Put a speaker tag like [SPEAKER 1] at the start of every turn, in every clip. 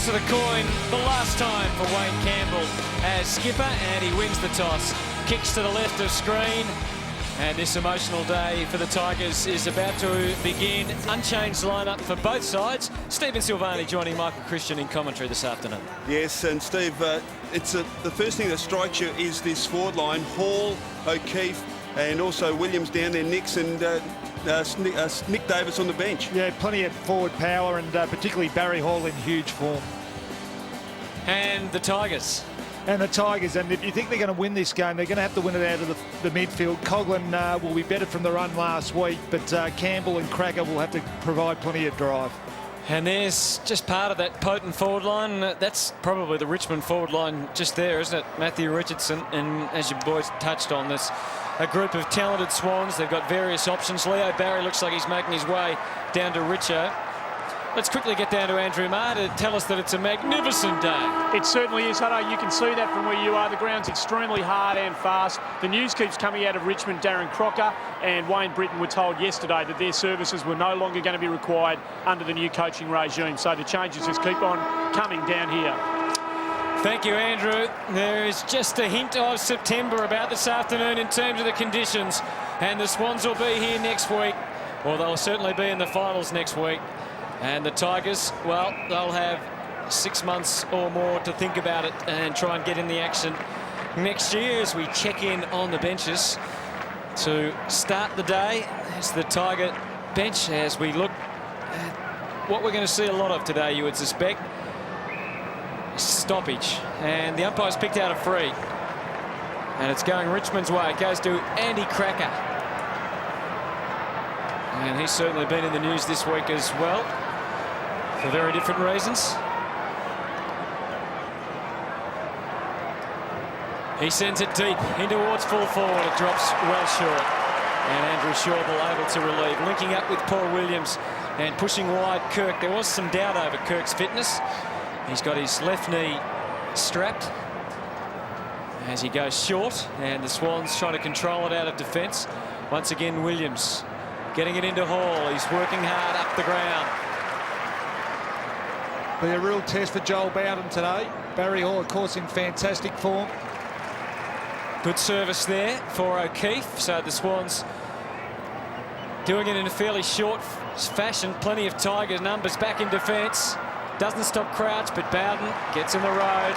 [SPEAKER 1] toss of the coin the last time for Wayne Campbell as skipper, and he wins the toss. Kicks to the left of screen, and this emotional day for the Tigers is about to begin. Unchanged lineup for both sides. Stephen Silvani joining Michael Christian in commentary this afternoon.
[SPEAKER 2] Yes, and Steve, it's the first thing that strikes you is this forward line: Hall, O'Keefe, and also Williams down there, Nicks, and Nick Davis on the bench.
[SPEAKER 3] Yeah, plenty of forward power, and particularly Barry Hall in huge form.
[SPEAKER 1] And the Tigers.
[SPEAKER 3] And the Tigers, and if you think they're going to win this game, they're going to have to win it out of the midfield. Coughlin will be better from the run last week, but Campbell and Cracker will have to provide plenty of drive.
[SPEAKER 1] And there's just part of that potent forward line. That's probably the Richmond forward line just there, isn't it? Matthew Richardson, and as you boys touched on, this a group of talented Swans. They've got various options. Leo Barry looks like he's making his way down to Richo. Let's quickly get down to Andrew Marr to tell us that it's a magnificent day.
[SPEAKER 4] It certainly is, Hutto. You can see that from where you are. The ground's extremely hard and fast. The news keeps coming out of Richmond. Darren Crocker and Wayne Britton were told yesterday that their services were no longer going to be required under the new coaching regime. So the changes just keep on coming down here.
[SPEAKER 1] Thank you, Andrew. There is just a hint of September about this afternoon in terms of the conditions. And the Swans will be here next week, or they'll certainly be in the finals next week. And the Tigers, well, they'll have 6 months or more to think about it and try and get in the action next year as we check in on the benches to start the day. It's the Tiger bench as we look at what we're going to see a lot of today, you would suspect. Stoppage, and the umpire's picked out a free, and it's going Richmond's way. It goes to Andy Cracker, and he's certainly been in the news this week as well for very different reasons. He sends it deep in towards full forward. It drops well short, and Andrew Shortall able to relieve, linking up with Paul Williams and pushing wide Kirk. There was some doubt over Kirk's fitness. He's got his left knee strapped as he goes short, and the Swans trying to control it out of defence. Once again, Williams getting it into Hall. He's working hard up the ground.
[SPEAKER 3] Be a real test for Joel Bowden today. Barry Hall, of course, in fantastic form.
[SPEAKER 1] Good service there for O'Keefe. So the Swans doing it in a fairly short fashion. Plenty of Tiger numbers back in defence. Doesn't stop Crouch, but Bowden gets in the road.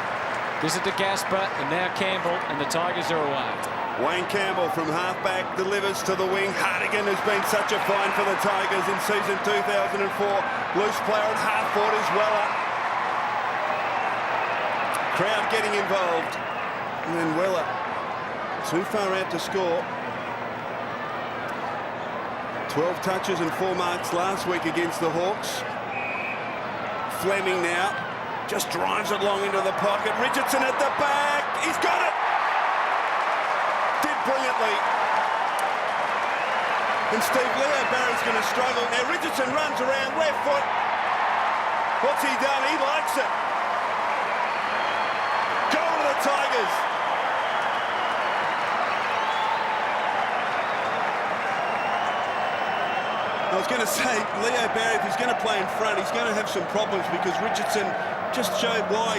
[SPEAKER 1] Gives it to Gasper, and now Campbell, and the Tigers are away.
[SPEAKER 2] Wayne Campbell from halfback delivers to the wing. Hartigan has been such a find for the Tigers in season 2004. Loose player at half forward is Weller. Crowd getting involved. And then Weller too far out to score. 12 touches and 4 marks last week against the Hawks. Fleming now just drives it long into the pocket. Richardson at the back. He's got it. Did brilliantly. And Steve, Leo Barry's going to struggle. Now Richardson runs around left foot. What's he done? He likes it. Goal to the Tigers. I was going to say, Leo Barry, if he's going to play in front, he's going to have some problems because Richardson just showed why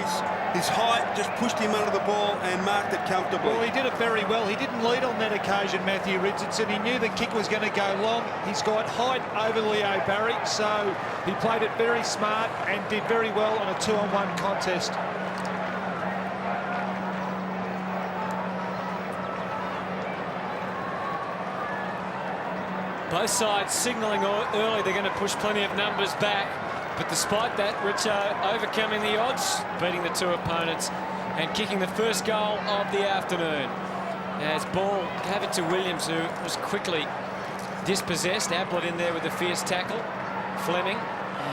[SPEAKER 2] his height just pushed him under the ball and marked it comfortably.
[SPEAKER 3] Well, he did it very well. He didn't lead on that occasion, Matthew Richardson. He knew the kick was going to go long. He's got height over Leo Barry, so he played it very smart and did very well on a 2-on-1 contest.
[SPEAKER 1] Both sides signalling early they're going to push plenty of numbers back. But despite that, Richo overcoming the odds, beating the two opponents and kicking the first goal of the afternoon. As ball gave it to Williams, who was quickly dispossessed. Ablett in there with a fierce tackle. Fleming.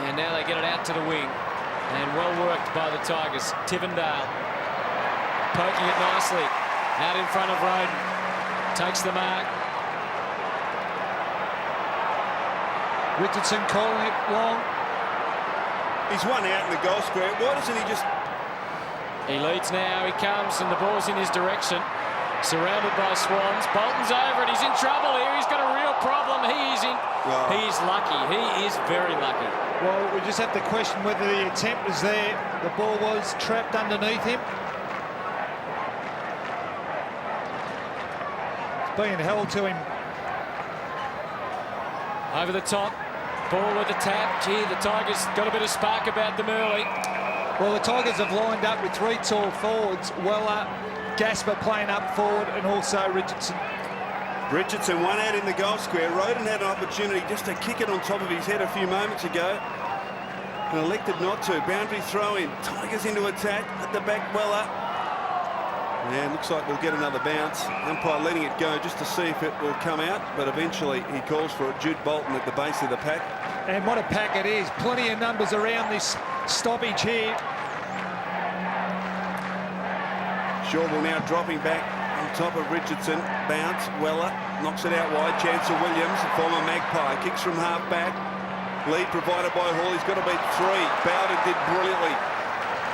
[SPEAKER 1] And now they get it out to the wing. And well worked by the Tigers. Tivendale poking it nicely. Out in front of Roden. Takes the mark.
[SPEAKER 3] Richardson calling it long.
[SPEAKER 2] He's one out in the goal square. Why doesn't he just...
[SPEAKER 1] He leads now, he comes, and the ball's in his direction. surrounded by Swans. Bolton's over it. He's in trouble here. He's got a real problem. He is lucky. He is very lucky.
[SPEAKER 3] Well, we just have to question whether the attempt was there. The ball was trapped underneath him. It's being held to him.
[SPEAKER 1] Over the top. Ball with the tap. Gee, the Tigers got a bit of spark about them early.
[SPEAKER 3] Well, the Tigers have lined up with three tall forwards. Weller, Gasper playing up forward, and also Richardson.
[SPEAKER 2] Richardson, one out in the goal square. Roden had an opportunity just to kick it on top of his head a few moments ago and elected not to. Boundary throw in. Tigers into attack at the back. Weller. And looks like we'll get another bounce. Umpire letting it go just to see if it will come out, but eventually he calls for it. Jude Bolton at the base of the pack.
[SPEAKER 3] And what a pack it is. Plenty of numbers around this stoppage here.
[SPEAKER 2] Shawble now dropping back on top of Richardson. Bounce. Weller knocks it out wide. Chancellor Williams, former Magpie, kicks from half back. Lead provided by Hall. He's got to beat three. Bowden did brilliantly.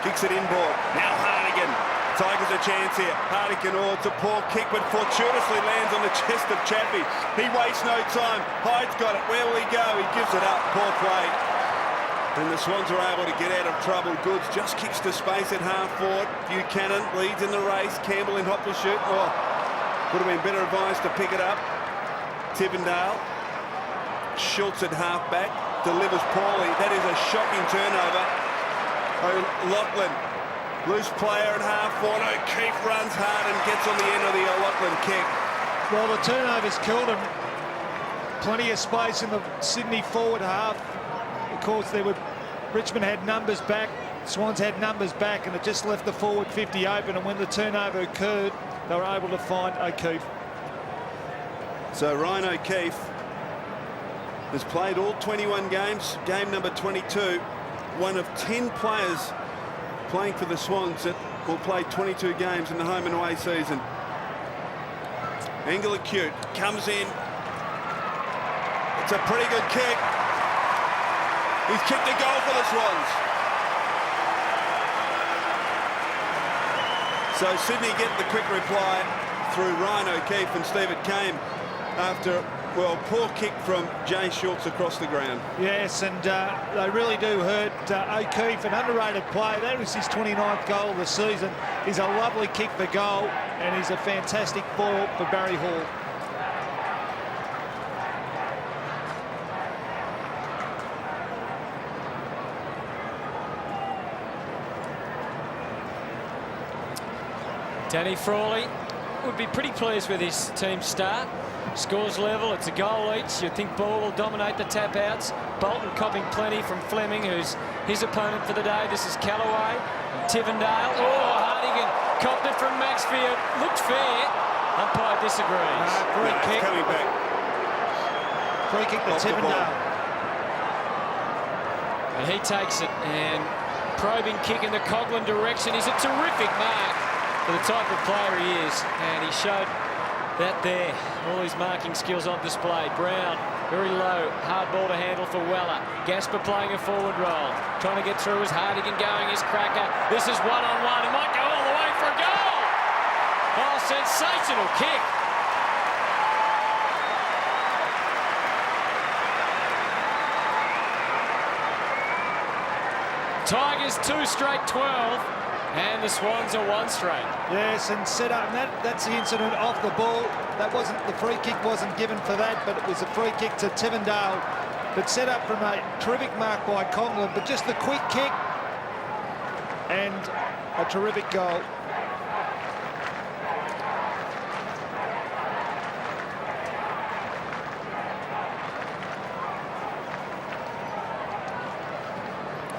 [SPEAKER 2] Kicks it inboard. Now Hardigan. Tigers a chance here. Hardigan, oh, it's a poor kick, but fortuitously lands on the chest of Chappie. He wastes no time. Hyde's got it. Where will he go? He gives it up. Poor play. And the Swans are able to get out of trouble. Goods just kicks to space at half forward. Buchanan leads in the race. Campbell in hop to shoot. Oh, would have been better advised to pick it up. Tivendale. Schultz at half back. Delivers poorly. That is a shocking turnover. O'Loughlin. Loose player at half forward. O'Keefe runs hard and gets on the end of the O'Loughlin kick.
[SPEAKER 3] Well, the turnovers killed him. Plenty of space in the Sydney forward half. Of course, Richmond had numbers back, Swans had numbers back, and it just left the forward 50 open. And when the turnover occurred, they were able to find O'Keefe.
[SPEAKER 2] So Ryan O'Keefe has played all 21 games. Game number 22. One of 10 players playing for the Swans that will play 22 games in the home and away season. Angle acute comes in. It's a pretty good kick. He's kicked a goal for the Swans. So Sydney get the quick reply through Ryan O'Keefe, and Steve, it came after, well, poor kick from Jay Schultz across the ground.
[SPEAKER 3] Yes, and they really do hurt O'Keefe, an underrated player. That was his 29th goal of the season. He's a lovely kick for goal, and he's a fantastic foil for Barry Hall.
[SPEAKER 1] Danny Frawley would be pretty pleased with his team's start. Scores level, it's a goal each. You'd think Ball will dominate the tap outs. Bolton copping plenty from Fleming, who's his opponent for the day. This is Callaway. Tivendale. Oh, Hardigan copped it from Maxfield. Looked fair. Umpire disagrees.
[SPEAKER 3] Free kick.
[SPEAKER 2] Coming back.
[SPEAKER 3] Free kick to Tivendale.
[SPEAKER 1] And he takes it, and probing kick in the Coghlan direction is a terrific mark for the type of player he is, and he showed that there. All his marking skills on display. Brown, very low, hard ball to handle for Weller. Gasper playing a forward role, trying to get through as Hardigan going his cracker. This is one-on-one. It might go all the way for a goal. Oh, sensational kick. Tigers 2 straight 12. And the Swans are 1 straight.
[SPEAKER 3] Yes, and set up, and that's the incident off the ball. That wasn't, the free kick wasn't given for that, but it was a free kick to Tivendale. But set up from a terrific mark by Coghlan, but just the quick kick and a terrific goal.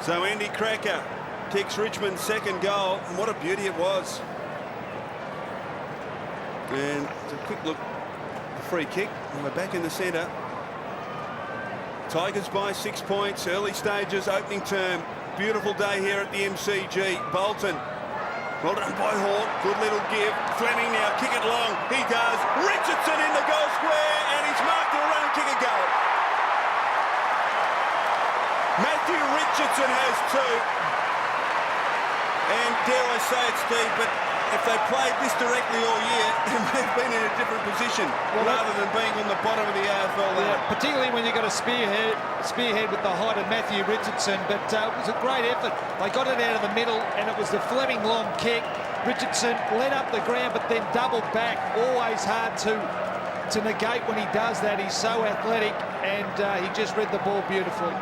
[SPEAKER 2] So Andy Cracker kicks Richmond's second goal, and what a beauty it was. And it's a quick look, the free kick, and we're back in the centre. Tigers by 6 points, early stages, opening term. Beautiful day here at the MCG. Bolton, well done by Hall, good little give. Fleming now, kick it long, he does. Richardson in the goal square, and he's marked a run, kick a goal. Matthew Richardson has 2. And dare I say it, Steve, but if they played this directly all year, they may have been in a different position rather than being on the bottom of the AFL ladder.
[SPEAKER 3] Yeah, particularly when you've got a spearhead with the height of Matthew Richardson, but it was a great effort. They got it out of the middle, and it was the Fleming long kick. Richardson led up the ground, but then doubled back. Always hard to negate when he does that. He's so athletic, and he just read the ball beautifully.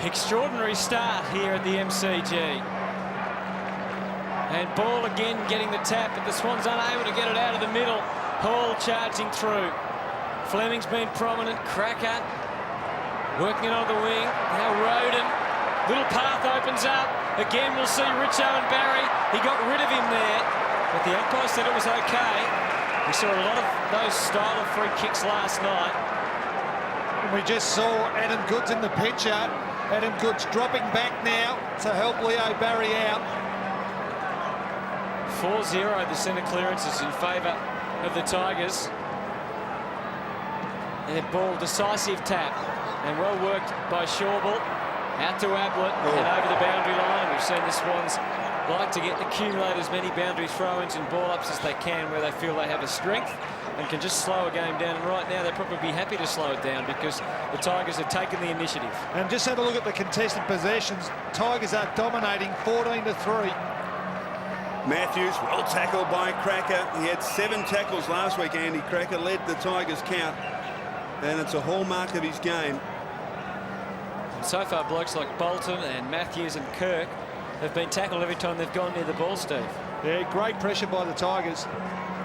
[SPEAKER 1] Extraordinary start here at the MCG. And Ball again getting the tap, but the Swans unable to get it out of the middle. Hall charging through. Fleming's been prominent. Cracker working it on the wing. Now Roden. Little path opens up. Again, we'll see Richo and Barry. He got rid of him there, but the umpire said it was okay. We saw a lot of those style of free kicks last night.
[SPEAKER 3] And we just saw Adam Goods in the picture. Adam Goods dropping back now to help Leo Barry out.
[SPEAKER 1] 4-0, the centre clearances in favour of the Tigers. Their ball, decisive tap, and well worked by Shawball. Out to Ablett and over the boundary line. We've seen the Swans like to accumulate as many boundary throw-ins and ball-ups as they can where they feel they have a strength and can just slow a game down. And right now they're probably be happy to slow it down because the Tigers have taken the initiative. And
[SPEAKER 3] just have a look at the contested possessions. Tigers are dominating 14-3.
[SPEAKER 2] Matthews, well tackled by Cracker. He had 7 tackles last week, Andy. Cracker led the Tigers count, and it's a hallmark of his game.
[SPEAKER 1] So far, blokes like Bolton and Matthews and Kirk have been tackled every time they've gone near the ball, Steve.
[SPEAKER 3] Yeah, great pressure by the Tigers.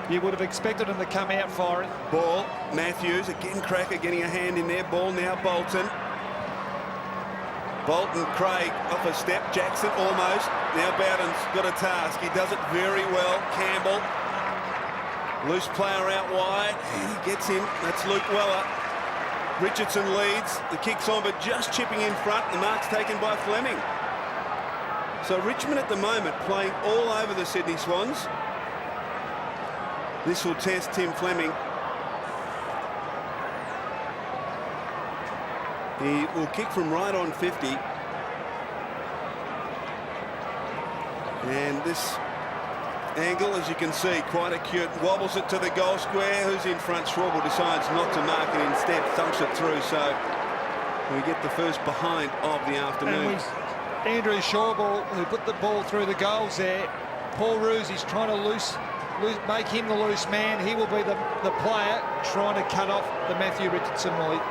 [SPEAKER 3] You would have expected them to come out firing.
[SPEAKER 2] Ball, Matthews, again Cracker getting a hand in there. Ball now Bolton. Bolton, Craig off a step. Jackson almost. Now Bowden's got a task. He does it very well. Campbell. Loose player out wide. And he gets him. That's Luke Weller. Richardson leads. The kick's on, but just chipping in front. The mark's taken by Fleming. So Richmond at the moment playing all over the Sydney Swans. This will test Tim Fleming. He will kick from right on 50. And this angle, as you can see, quite acute. Wobbles it to the goal square. Who's in front? Schwabel decides not to mark it, instead thumps it through. So we get the first behind of the afternoon.
[SPEAKER 3] And Andrew Schwabel, who put the ball through the goals there. Paul Roos is trying to make him the loose man. He will be the player trying to cut off the Matthew Richardson lead.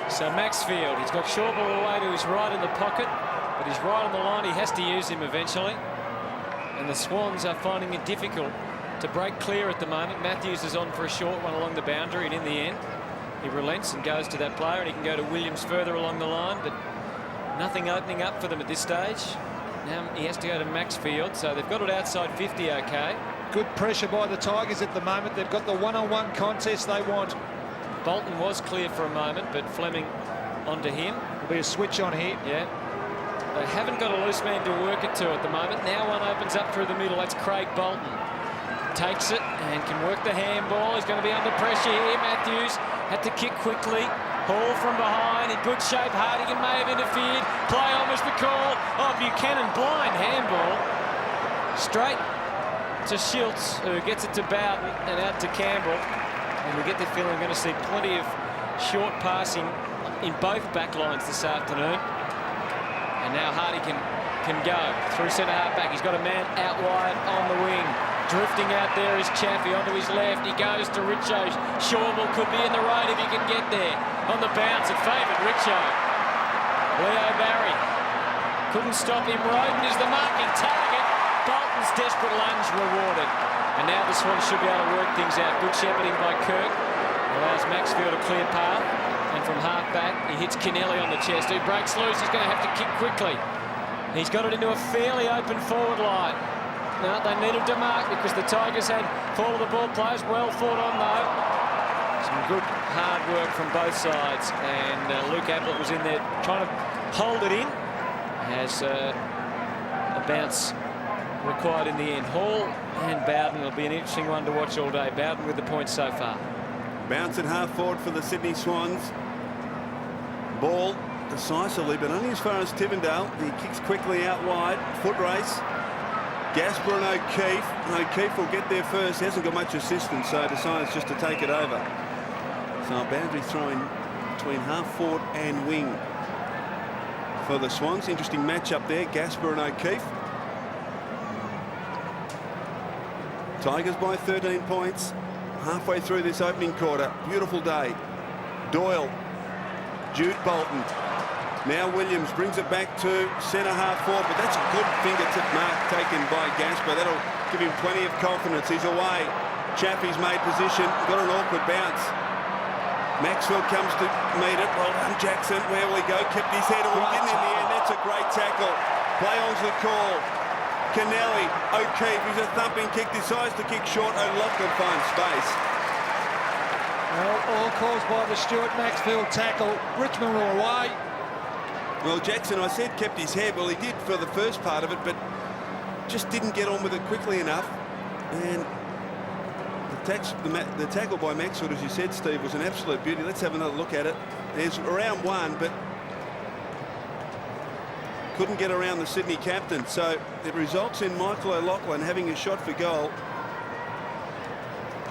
[SPEAKER 1] So Maxfield, he's got Schwabel away to his right in the pocket, but he's right on the line. He has to use him eventually. And the Swans are finding it difficult to break clear at the moment. Matthews is on for a short one along the boundary, and in the end, he relents and goes to that player, and he can go to Williams further along the line, but nothing opening up for them at this stage. Now he has to go to Maxfield, so they've got it outside 50, okay.
[SPEAKER 3] Good pressure by the Tigers at the moment. They've got the one-on-one contest they want.
[SPEAKER 1] Bolton was clear for a moment, but Fleming onto him.
[SPEAKER 3] There'll be a switch on here.
[SPEAKER 1] Yeah. They haven't got a loose man to work it to at the moment. Now one opens up through the middle. That's Craig Bolton. Takes it and can work the handball. He's going to be under pressure here. Matthews had to kick quickly. Hall from behind in good shape. Hardigan may have interfered. Play on was the call. Oh, Buchanan blind handball. Straight to Schiltz, who gets it to Bowden and out to Campbell. And we get the feeling we're going to see plenty of short passing in both back lines this afternoon. And now Hardy can go through centre half back. He's got a man out wide on the wing. Drifting out there is Chaffee onto his left. He goes to Richo. Shawball could be in the road if he can get there. On the bounce, it favoured Richo. Leo Barry couldn't stop him. Roden is the marking target. Bolton's desperate lunge rewarded. And now the Swans should be able to work things out. Good shepherding by Kirk. Allows Maxfield a clear path. And from half back, he hits Kennelly on the chest. He breaks loose. He's going to have to kick quickly. He's got it into a fairly open forward line. No, they needed to mark because the Tigers had fall of the ball players. Well thought on, though. Some good hard work from both sides. And Luke Ablett was in there trying to hold it in. Has a bounce required in the end. Hall and Bowden will be an interesting one to watch all day. Bowden with the points so far.
[SPEAKER 2] Bounce at half forward for the Sydney Swans. Ball decisively, but only as far as Tivendale. He kicks quickly out wide. Foot race. Gasper and O'Keefe. O'Keefe will get there first. He hasn't got much assistance, so decides just to take it over. So a boundary throwing between half forward and wing for the Swans. Interesting matchup there, Gasper and O'Keefe. Tigers by 13 points. Halfway through this opening quarter. Beautiful day. Doyle. Jude Bolton. Now Williams brings it back to centre half forward, but that's a good fingertip mark taken by Gasper. That'll give him plenty of confidence. He's away. Chaffee's made position. Got an awkward bounce. Maxwell comes to meet it. Well done, Jackson. Where will he go? Kept his head on. Didn't in the end. That's a great tackle. Play on's the call. Kennelly, O'Keefe, he's a thumping kick, decides to kick short. O'Loughlin finds space.
[SPEAKER 3] Well, all caused by the Stuart Maxfield tackle. Richmond were away.
[SPEAKER 2] Well, Jackson, I said kept his head. Well, he did for the first part of it, but just didn't get on with it quickly enough. And the tackle by Maxfield, as you said, Steve, was an absolute beauty. Let's have another look at it. There's round one, but couldn't get around the Sydney captain. So it results in Michael O'Loughlin having a shot for goal.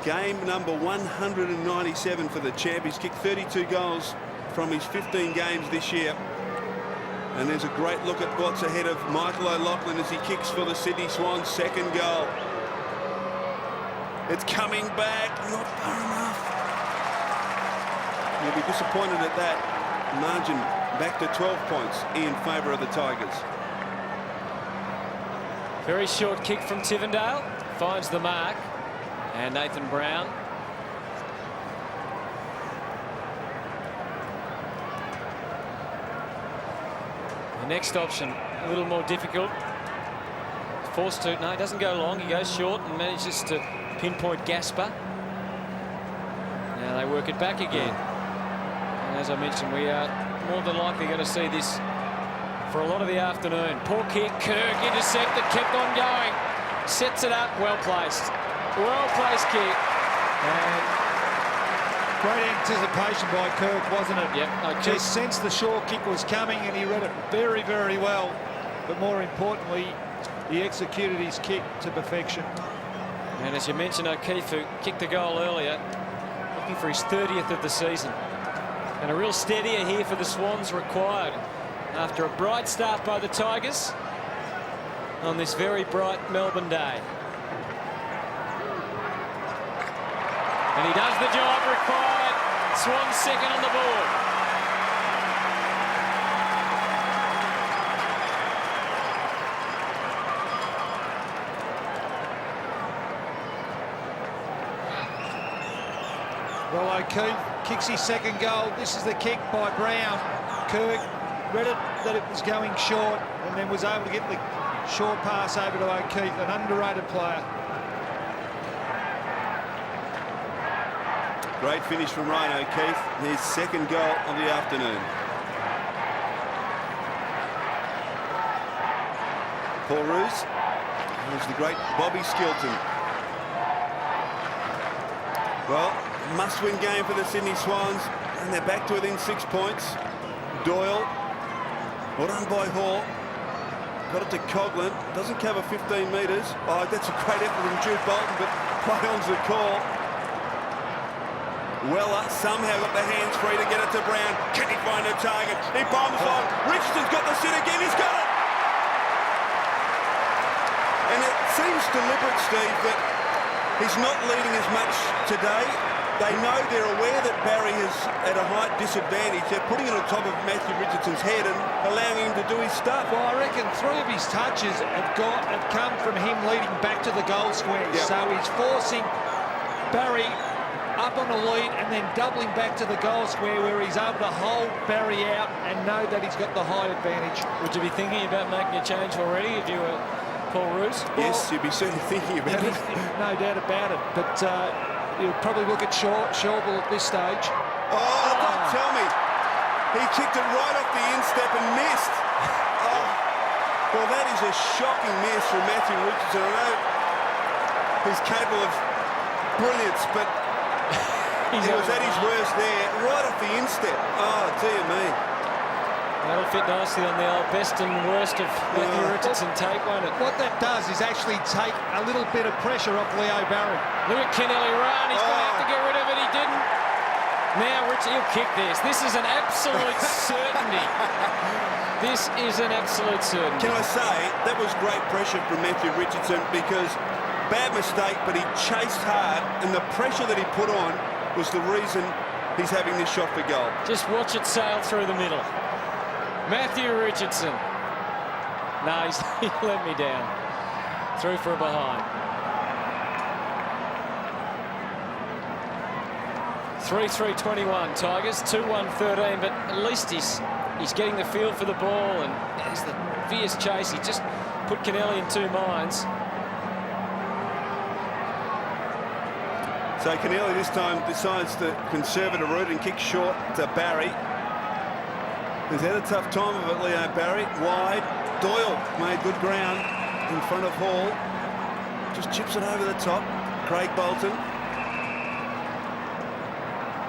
[SPEAKER 2] Game number 197 for the champ. He's kicked 32 goals from his 15 games this year. And there's a great look at what's ahead of Michael O'Loughlin as he kicks for the Sydney Swans' second goal. It's coming back, not far enough. You'll be disappointed at that. Margin back to 12 points in favour of the Tigers.
[SPEAKER 1] Very short kick from Tivendale. Finds the mark. And Nathan Brown. The next option, a little more difficult. Forced to, no, he doesn't go long. He goes short and manages to pinpoint Gasper. Now they work it back again. And as I mentioned, we are more than likely going to see this for a lot of the afternoon. Poor kick, Kirk intercepted, kept on going. Sets it up, well placed. Well placed kick. And
[SPEAKER 3] great anticipation by Kirk, wasn't it?
[SPEAKER 1] Yep.
[SPEAKER 3] Just sensed the short kick was coming and he read it very, very well. But more importantly, he executed his kick to perfection.
[SPEAKER 1] And as you mentioned, O'Keefe, who kicked the goal earlier, looking for his 30th of the season. And a real steadier here for the Swans required after a bright start by the Tigers on this very bright Melbourne day. And he does the job required. Swans second on the board.
[SPEAKER 3] Well, O'Keefe kicks his second goal. This is the kick by Brown. Kirk read it that it was going short and then was able to get the short pass over to O'Keefe, an underrated player.
[SPEAKER 2] Great finish from Ryan O'Keefe, his second goal of the afternoon. Paul Roos, who's the great Bobby Skilton. Well, must-win game for the Sydney Swans, and they're back to within 6 points. Doyle, well done by Hall. Got it to Coughlin, doesn't cover 15 metres. Oh, that's a great effort from Jude Bolton, but play on's the call. Weller somehow got the hands free to get it to Brown. Can he find a target? He bombs on. Richardson's got the sit again. He's got it. And it seems deliberate, Steve, that he's not leading as much today. They know, they're aware that Barry is at a height disadvantage. They're putting it on top of Matthew Richardson's head and allowing him to do his stuff.
[SPEAKER 3] Well, I reckon 3 of his touches have come from him leading back to the goal square.
[SPEAKER 2] Yep.
[SPEAKER 3] So he's forcing Barry up on a lead and then doubling back to the goal square where he's able to hold Barry out and know that he's got the height advantage.
[SPEAKER 1] Would you be thinking about making a change already if you were Paul Roos?
[SPEAKER 2] Yes, you'd be certainly thinking about it.
[SPEAKER 3] No doubt about it. But he'll probably look at Shawble at this stage.
[SPEAKER 2] Oh, don't tell me. He kicked it right off the instep and missed. Oh, well, that is a shocking miss from Matthew Richardson. I know he's capable of brilliance, but he was at his worst there, right off the instep. Oh, dear me.
[SPEAKER 1] That'll fit nicely on the old best and worst of Matthew Richardson tape, won't it?
[SPEAKER 3] What that does is actually take a little bit of pressure off Leo Barry.
[SPEAKER 1] Look at Kennelly run. He's going to have to get rid of it. He didn't. Now he'll kick this. This is an absolute certainty. This is an absolute certainty.
[SPEAKER 2] Can I say, that was great pressure from Matthew Richardson, because bad mistake, but he chased hard, and the pressure that he put on was the reason he's having this shot for goal.
[SPEAKER 1] Just watch it sail through the middle. Matthew Richardson. No, he let me down. Through for a behind. 3-3-21 Tigers, 2-1-13, but at least he's getting the feel for the ball, and there's the fierce chase. He just put Kennelly in two minds.
[SPEAKER 2] So Kennelly this time decides to conserve a route and kick short to Barry. He's had a tough time of it, Leo Barry. Wide. Doyle made good ground in front of Hall. Just chips it over the top. Craig Bolton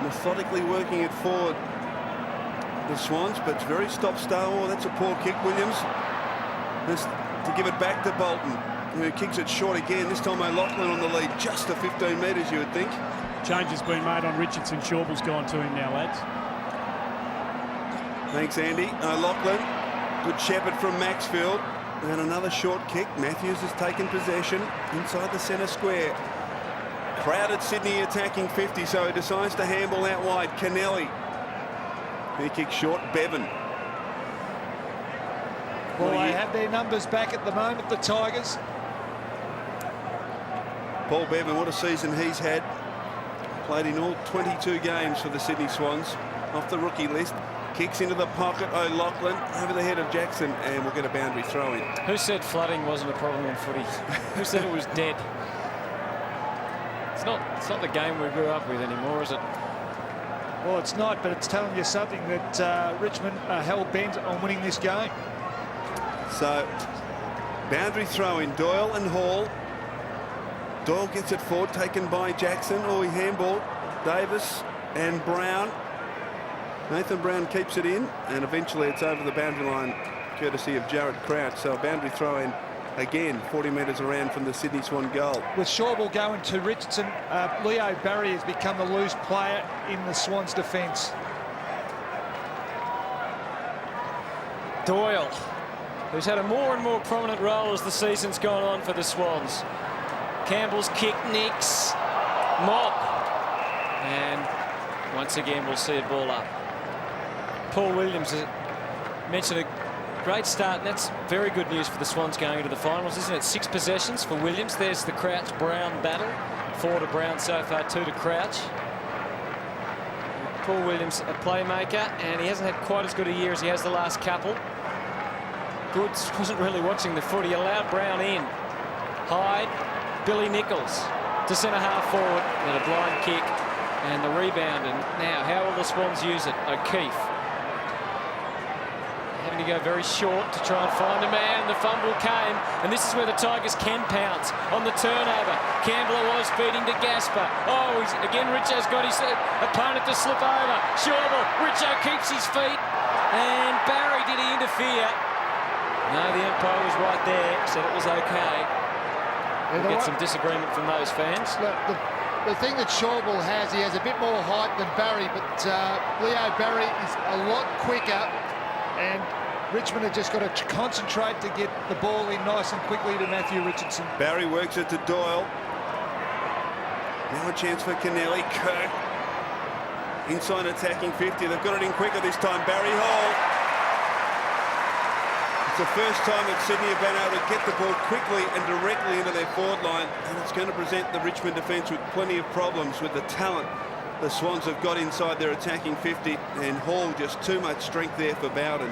[SPEAKER 2] methodically working it forward, the Swans, but it's very stop-start. Oh, that's a poor kick, Williams. Just to give it back to Bolton, who kicks it short again. This time O'Loughlin on the lead, just to 15 metres, you would think.
[SPEAKER 4] Change has been made on Richardson. Shauble's gone to him now, lads.
[SPEAKER 2] Thanks, Andy. O'Loughlin, good shepherd from Maxfield, and another short kick. Matthews has taken possession inside the centre square. Crowded Sydney attacking 50, so he decides to handball out wide. Kennelly. He kicks short. Bevan.
[SPEAKER 3] Well, they have their numbers back at the moment, the Tigers.
[SPEAKER 2] Paul Bevan, what a season he's had. Played in all 22 games for the Sydney Swans. Off the rookie list. Kicks into the pocket. O'Loughlin over the head of Jackson, and we'll get a boundary throw in.
[SPEAKER 1] Who said flooding wasn't a problem in footy? Who said it was dead? It's not the game we grew up with anymore, is it?
[SPEAKER 3] Well, it's not, but it's telling you something that Richmond are hell-bent on winning this game.
[SPEAKER 2] So, boundary throw in. Doyle and Hall. Doyle gets it forward, taken by Jackson. Oh, he handballed. Davis and Brown. Nathan Brown keeps it in, and eventually it's over the boundary line, courtesy of Jared Crouch. So a boundary throw in again, 40 metres around from the Sydney Swan goal.
[SPEAKER 3] With Shawball going to Richardson, Leo Barry has become the loose player in the Swans' defence.
[SPEAKER 1] Doyle, who's had a more and more prominent role as the season's gone on for the Swans. Campbell's kick, nicks, Mob, and once again we'll see a ball up. Paul Williams mentioned a great start, and that's very good news for the Swans going into the finals, isn't it? 6 possessions for Williams. There's the Crouch-Brown battle. 4 to Brown so far, 2 to Crouch. Paul Williams, a playmaker, and he hasn't had quite as good a year as he has the last couple. Goods wasn't really watching the footy. Allowed Brown in. Hyde, Billy Nichols to centre-half forward, and a blind kick, and the rebound. And now, how will the Swans use it? O'Keefe having to go very short to try and find a man. The fumble came, and this is where the Tigers can pounce on the turnover. Campbell was feeding to Gasper. Oh, again, Richo's got his opponent to slip over. Shawball, Richo keeps his feet, and Barry, did he interfere? No, the umpire was right there, said it was okay. We'll get some disagreement from those fans.
[SPEAKER 5] Look, the thing that Shawball has, he has a bit more height than Barry, but Leo Barry is a lot quicker, and Richmond have just got to concentrate to get the ball in nice and quickly to Matthew Richardson.
[SPEAKER 2] Barry works it to Doyle. Now a chance for Kennelly. Kirk inside attacking 50. They've got it in quicker this time. Barry Hall. It's the first time that Sydney have been able to get the ball quickly and directly into their forward line, and it's going to present the Richmond defence with plenty of problems with the talent the Swans have got inside their attacking 50, and Hall just too much strength there for Bowden.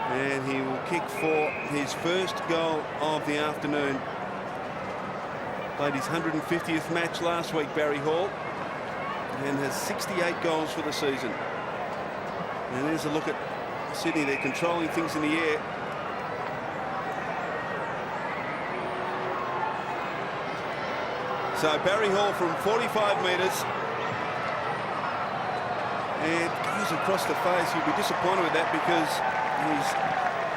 [SPEAKER 2] And he will kick for his first goal of the afternoon. Played his 150th match last week, Barry Hall, and has 68 goals for the season. And there's a look at Sydney. They're controlling things in the air. So Barry Hall from 45 metres. and goes across the face. You'll be disappointed with that because he's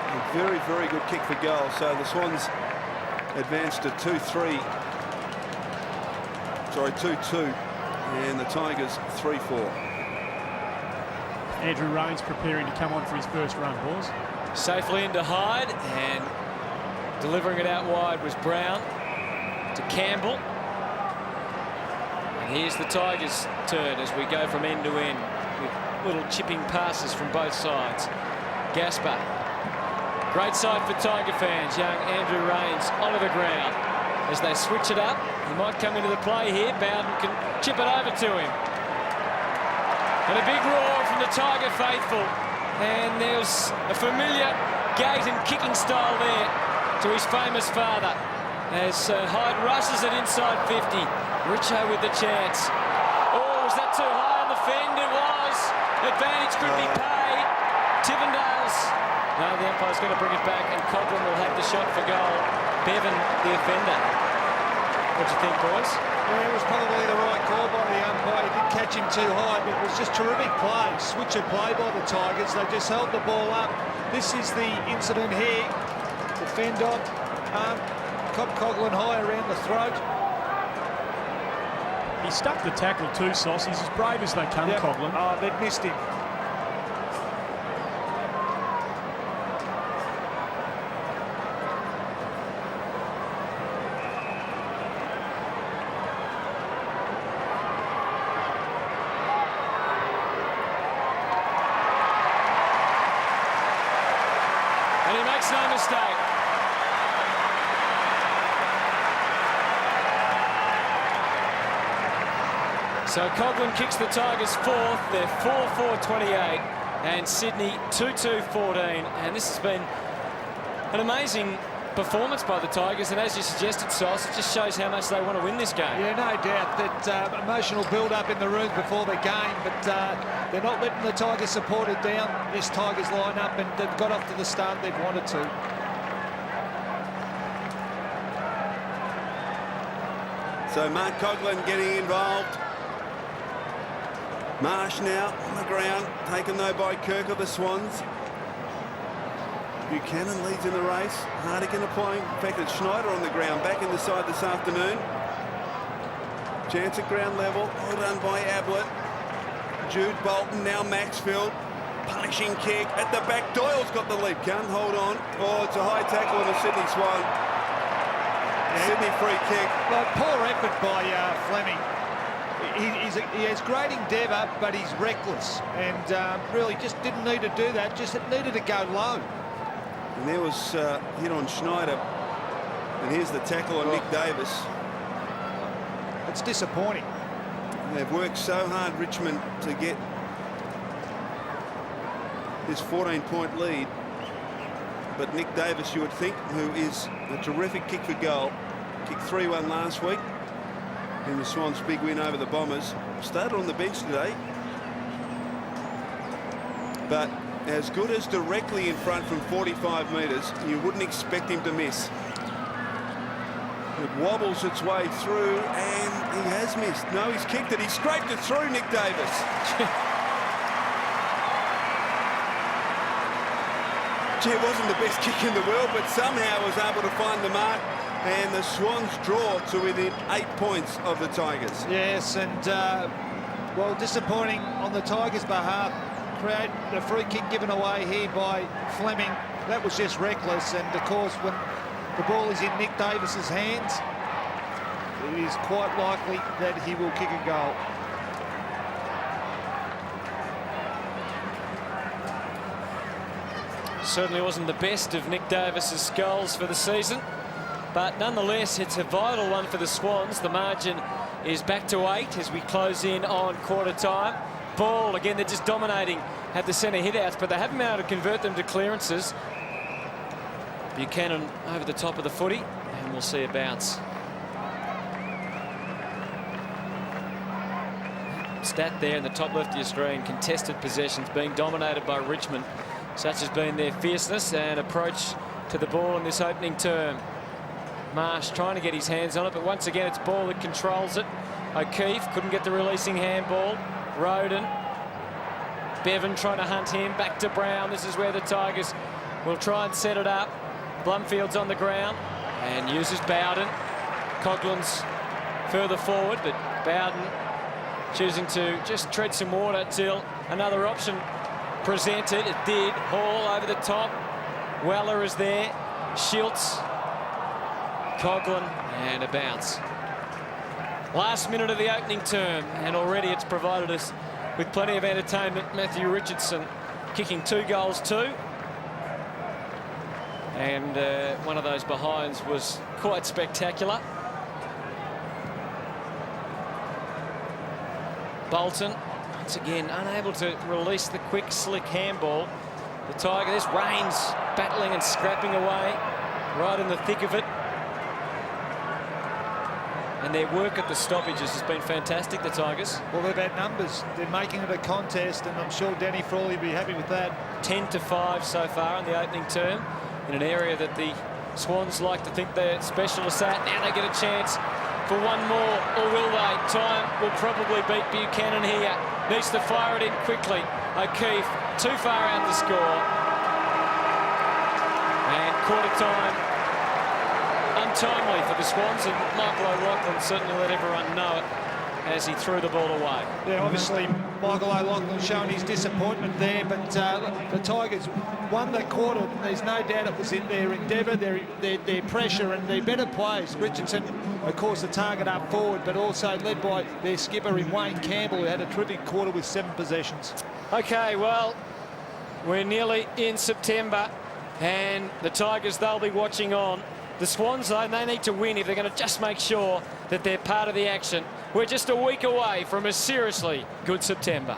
[SPEAKER 2] a very, very good kick for goal. So the Swans advanced to 2-3. Sorry, 2-2. And the Tigers 3-4.
[SPEAKER 4] Andrew Raines preparing to come on for his first run, boys.
[SPEAKER 1] Safely into Hyde, and delivering it out wide was Brown to Campbell. And here's the Tigers' turn as we go from end to end with little chipping passes from both sides. Gaspar. Great sight for Tiger fans. Young Andrew Raines onto the ground. As they switch it up, he might come into the play here. Bowden can chip it over to him. And a big roar from the Tiger faithful. And there's a familiar gait and kicking style there to his famous father. As Hyde rushes it inside 50. Richo with the chance. Oh, was that too high on the fend? It was. Advantage could be paid. Tivendale's. No, the umpire's going to bring it back, and Coglan will have the shot for goal. Bevan, the offender. What do you think, boys?
[SPEAKER 3] Yeah, it was probably the right call by the umpire. He did catch him too high, but it was just terrific play. Switch of play by the Tigers. They just held the ball up. This is the incident here. The fend on. Cop Coglan high around the throat.
[SPEAKER 4] He stuck the tackle too, Sauce. He's as brave as they come,
[SPEAKER 3] Yep.
[SPEAKER 4] Coglan.
[SPEAKER 3] Oh, they've missed him.
[SPEAKER 1] And he makes no mistake. So Coglan kicks the Tigers fourth. They're 4-4-28 and Sydney 2-2-14. And this has been an amazing performance by the Tigers. And as you suggested, Sauce, it just shows how much they want to win this game.
[SPEAKER 3] Yeah, no doubt that emotional build-up in the room before the game, but they're not letting the Tigers support it down. This Tigers line up, and they've got off to the start they've wanted to.
[SPEAKER 2] So Mark Coglan getting involved. Marsh now on the ground, taken though by Kirk of the Swans. Buchanan leads in the race. Hardigan applying. In fact, it's Schneider on the ground, back in the side this afternoon. Chance at ground level. Well done by Ablett. Jude Bolton, now Maxfield. Punishing kick at the back. Doyle's got the lead. Can't hold on. Oh, it's a high tackle on a Sydney Swan. Sydney free kick.
[SPEAKER 3] Well, poor effort by Fleming. He has great endeavour, but he's reckless, and really just didn't need to do that. Just it needed to go low.
[SPEAKER 2] And there was hit on Schneider. And here's the tackle on Nick Davis.
[SPEAKER 3] It's disappointing.
[SPEAKER 2] They've worked so hard, Richmond, to get this 14-point lead. But Nick Davis, you would think, who is a terrific kick for goal, kicked 3-1 last week in the Swans' big win over the Bombers, started on the bench today. But as good as directly in front from 45 metres, you wouldn't expect him to miss. It wobbles its way through, and he has missed. No, he's kicked it. He scraped it through, Nick Davis. Gee, it wasn't the best kick in the world, but somehow was able to find the mark, and the Swans draw to within 8 points of the Tigers.
[SPEAKER 3] Yes, and, well, disappointing on the Tigers' behalf. Create a free kick given away here by Fleming. That was just reckless, and of course when the ball is in Nick Davis's hands, it is quite likely that he will kick a goal.
[SPEAKER 1] Certainly wasn't the best of Nick Davis's goals for the season, but nonetheless it's a vital one for the Swans. The margin is back to 8 as we close in on quarter time. Ball again, they're just dominating at the centre hit-outs, but they haven't been able to convert them to clearances. Buchanan over the top of the footy, and we'll see a bounce. Stat there in the top left of your screen, contested possessions being dominated by Richmond. Such has been their fierceness and approach to the ball in this opening term. Marsh trying to get his hands on it, but once again it's Ball that controls it. O'Keefe couldn't get the releasing handball. Roden Bevan trying to hunt him. Back to Brown. This is where the Tigers will try and set it up. Blumfield's on the ground and uses Bowden. Coughlin's further forward, but Bowden choosing to just tread some water till another option presented. It did. Hall over the top. Weller is there. Schiltz. Coughlin, and a bounce. Last minute of the opening term, and already it's provided us with plenty of entertainment. Matthew Richardson kicking 2 goals too. And one of those behinds was quite spectacular. Bolton, once again, unable to release the quick, slick handball. The Tiger, there's Rains battling and scrapping away, right in the thick of it. And their work at the stoppages has been fantastic, the Tigers.
[SPEAKER 3] Well, they've had numbers. They're making it a contest, and I'm sure Danny Frawley will be happy with that. 10-5
[SPEAKER 1] so far in the opening term, in an area that the Swans like to think they're specialists at. Now they get a chance for one more, or will they? Time will probably beat Buchanan here. Needs to fire it in quickly. O'Keefe too far out to score. And quarter time untimely for the Swans, and Michael O'Loughlin certainly let everyone know it as he threw the ball away.
[SPEAKER 3] Yeah, obviously Michael O'Loughlin showing his disappointment there, but the Tigers won the quarter. There's no doubt it was in their endeavour, their pressure and their better plays. Richardson, of course, the target up forward, but also led by their skipper in Wayne Campbell, who had a terrific quarter with 7 possessions.
[SPEAKER 1] OK, well, we're nearly in September, and the Tigers, they'll be watching on. The Swans, though, they need to win if they're going to just make sure that they're part of the action. We're just a week away from a seriously good September.